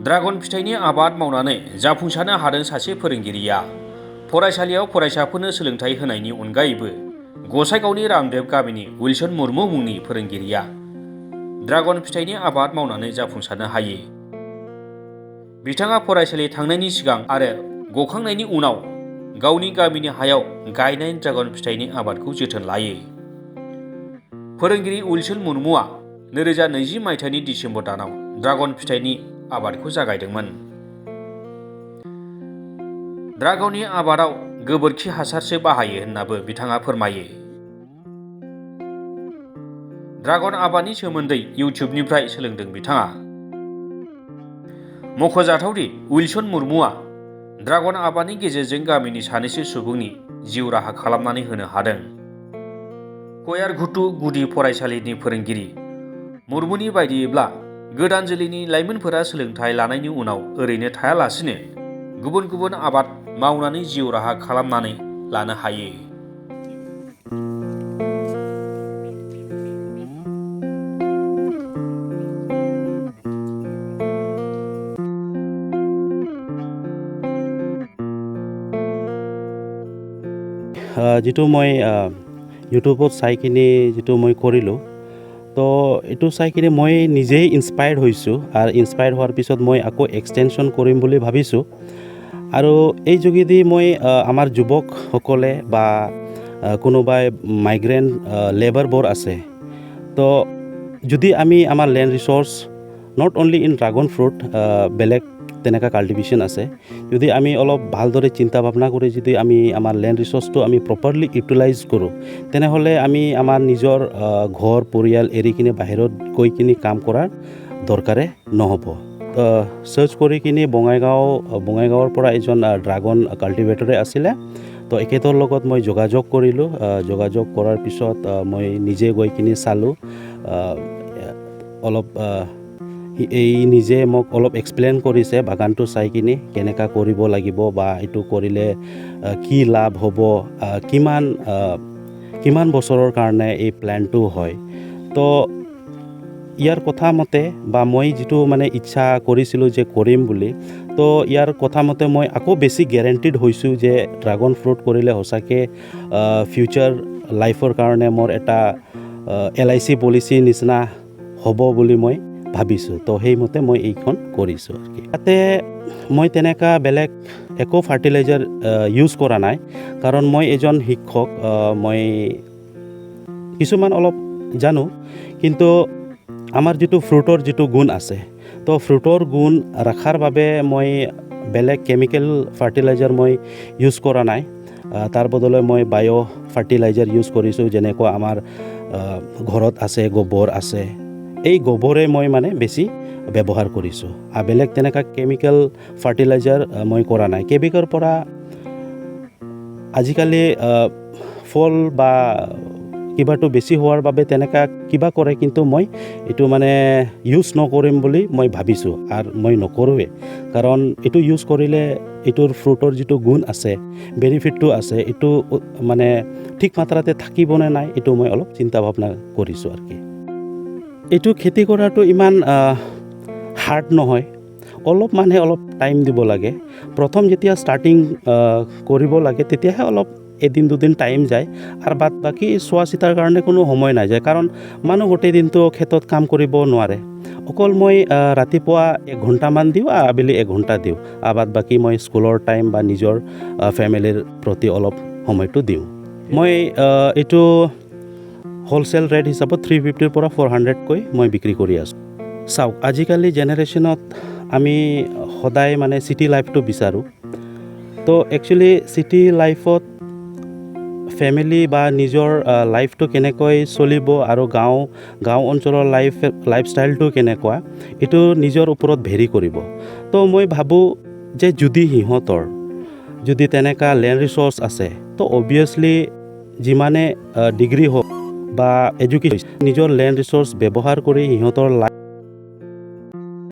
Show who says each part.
Speaker 1: Dragon फिथाइनि आबाद मावनानै जाफुंसारनो हादों सासे फोरोंगिरिया। फरायसालियाव फरायसाफोरनो सोलोंथाइ होनायनि अनगायैबो गसाइगावनि रामदेव गामिनि उइलसन मुर्मु मुंनि फोरोंगिरिया ड्रागन फिथाइनि आबाद मावनानै जाफुंसारनो हायो। बिथाङा फरायसालि थांनायनि सिगां आरो गखांनायनि उनाव गावनि गामिनि हायाव गायनाय ड्रागन फिथाइनि आबादखौ जोथोन लायो। फोरोंगिरि उइलसन मुर्मुआ 2020 मायथाइनि डिसेम्बर दानाव ड्रागन फिथाइनि आबादखौ जागायदोंमोन। ड्रागननि आबादाव गोबोरखि हासारसो बाहायो होन्नाबो बिथाङा फोरमायो। ड्रागन आबादनि सोमोन्दै इउटिउबनिफ्राय सोलोंदों बिथाङा। मख'जाथावदि उइलसन मुर्मुआ ड्रागन आबादनि गेजेरजों गामिनि सानैसो सुबुंनि जिउ राहा खालामनानै होनो हादों। कयारघुटु गुदि फरायसालिनि फोरोंगिरि मुर्मुनि बायदियैब्ला गोदान जोलैनि लाइमोनफोरा सोलोंथाइ लानायनि उनाव ओरैनो थायालासिनो गुबुन गुबुन आबाद मावनानै जिउ राहा खालामनानै लानो हायो।
Speaker 2: যেটো মই ইউটিউবত চাই কিনে যেটো মই কৰিলোঁ, তো এইটো চাই কিনে মই নিজেই ইনস্পায়াৰ্ড হৈছোঁ। আৰু ইনস্পায়াৰ্ড হোৱাৰ পিছত মই আকৌ এক্সটেনশ্যন কৰিম বুলি ভাবিছোঁ। আৰু এই যোগেদি মই আমাৰ যুৱকসকলে বা কোনোবাই মাইগ্ৰেণ্ট লেবাৰবোৰ আছে, তো যদি আমি আমাৰ land resource not only in dragon fruit, বেলেগ তেনেকুৱা কাল্টিভেশ্যন আছে, যদি আমি অলপ ভালদৰে চিন্তা ভাৱনা কৰি যদি আমি আমাৰ লেণ্ড ৰিচোৰ্চটো আমি প্ৰপাৰলি ইউটিলাইজ কৰোঁ, তেনেহ'লে আমি আমাৰ নিজৰ ঘৰ পৰিয়াল এৰি কিনে বাহিৰত গৈ কিনে কাম কৰাৰ দৰকাৰে নহ'ব। চাৰ্চ কৰি কিনে বঙাইগাঁৱৰ পৰা এজন ড্ৰাগন কাল্টিভেটৰে আছিলে, তো এখেতৰ লগত মই যোগাযোগ কৰিলোঁ। যোগাযোগ কৰাৰ পিছত মই নিজে গৈ কিনে চালোঁ। অলপ এই নিজে মোক অলপ এক্সপ্লেইন কৰিছে বাগানটো চাই কিনে কেনেকুৱা কৰিব লাগিব বা এইটো কৰিলে কি লাভ হ'ব, কিমান বছৰৰ কাৰণে এই প্লেনটো হয়। তো ইয়াৰ কথা মতে বা মই যিটো মানে ইচ্ছা কৰিছিলোঁ যে কৰিম বুলি, তো ইয়াৰ কথা মতে মই আকৌ বেছি গেৰেণ্টিড হৈছোঁ যে ড্ৰাগন ফ্ৰুট কৰিলে সঁচাকৈ ফিউচাৰ লাইফৰ কাৰণে মোৰ এটা LIC পলিচি নিচিনা হ'ব বুলি মই ভাবিছোঁ। তো সেইমতে মই এইখন কৰিছোঁ আৰু কি। তাতে মই তেনেকুৱা বেলেগ একো ফাৰ্টিলাইজাৰ ইউজ কৰা নাই, কাৰণ মই এজন শিক্ষক, মই কিছুমান অলপ জানো, কিন্তু আমাৰ যিটো ফ্ৰুটৰ যিটো গুণ আছে, তো ফ্ৰুটৰ গুণ ৰখাৰ বাবে মই বেলেগ কেমিকেল ফাৰ্টিলাইজাৰ মই ইউজ কৰা নাই। তাৰ বদলে মই বায়' ফাৰ্টিলাইজাৰ ইউজ কৰিছোঁ, যেনেকুৱা আমাৰ ঘৰত আছে, গোবৰ আছে, এই গোবৰে মই মানে বেছি ব্যৱহাৰ কৰিছোঁ। আৰু বেলেগ তেনেকুৱা কেমিকেল ফাৰ্টিলাইজাৰ মই কৰা নাই। কেমিকেলৰ পৰা আজিকালি ফল বা কিবাটো বেছি হোৱাৰ বাবে তেনেকুৱা কিবা কৰে, কিন্তু মই এইটো মানে ইউজ নকৰিম বুলি মই ভাবিছোঁ আৰু মই নকৰোঁৱে। কাৰণ এইটো ইউজ কৰিলে এইটোৰ ফ্ৰুটৰ যিটো গুণ আছে, বেনিফিটটো আছে, এইটো মানে ঠিক মাত্ৰাতে থাকিবনে নাই, এইটো মই অলপ চিন্তা ভাৱনা কৰিছোঁ আৰু কি। এইটো খেতি কৰাটো ইমান হাৰ্ড নহয়, অলপ টাইম দিব লাগে। প্ৰথম যেতিয়া ষ্টাৰ্টিং কৰিব লাগে, তেতিয়াহে অলপ এদিন দুদিন টাইম যায়, আৰু বাদ বাকী চোৱা চিতাৰ কাৰণে কোনো সময় নাযায়, কাৰণ মানুহ গোটেই দিনটো খেতত কাম কৰিব নোৱাৰে। অকল মই ৰাতিপুৱা 1 ঘণ্টামান দিওঁ আৰু আবেলি 1 ঘণ্টা দিওঁ, আৰু বাদ বাকী মই স্কুলৰ টাইম বা নিজৰ ফেমিলিৰ প্ৰতি অলপ সময়টো দিওঁ। মই এইটো হ'লচেল ৰেট হিচাপত 350 পৰা 400কৈ মই বিক্ৰী কৰি আছোঁ। চাওক, আজিকালি জেনেৰেশ্যনত আমি সদায় মানে চিটি লাইফটো বিচাৰোঁ। তো একচুৱেলি চিটি লাইফত ফেমিলি বা নিজৰ লাইফটো কেনেকৈ চলিব আৰু গাঁও অঞ্চলৰ লাইফষ্টাইলটো কেনেকুৱা, এইটো নিজৰ ওপৰত ভেৰি কৰিব। তো মই ভাবোঁ যে যদি তেনেকুৱা লেণ্ড ৰিচোৰ্চ আছে, তো অবভিয়াছলি যিমানে ডিগ্ৰী হওক বা এডুকেশ্যন, নিজৰ লেণ্ড ৰিচোৰ্চ ব্যৱহাৰ কৰি সিহঁতৰ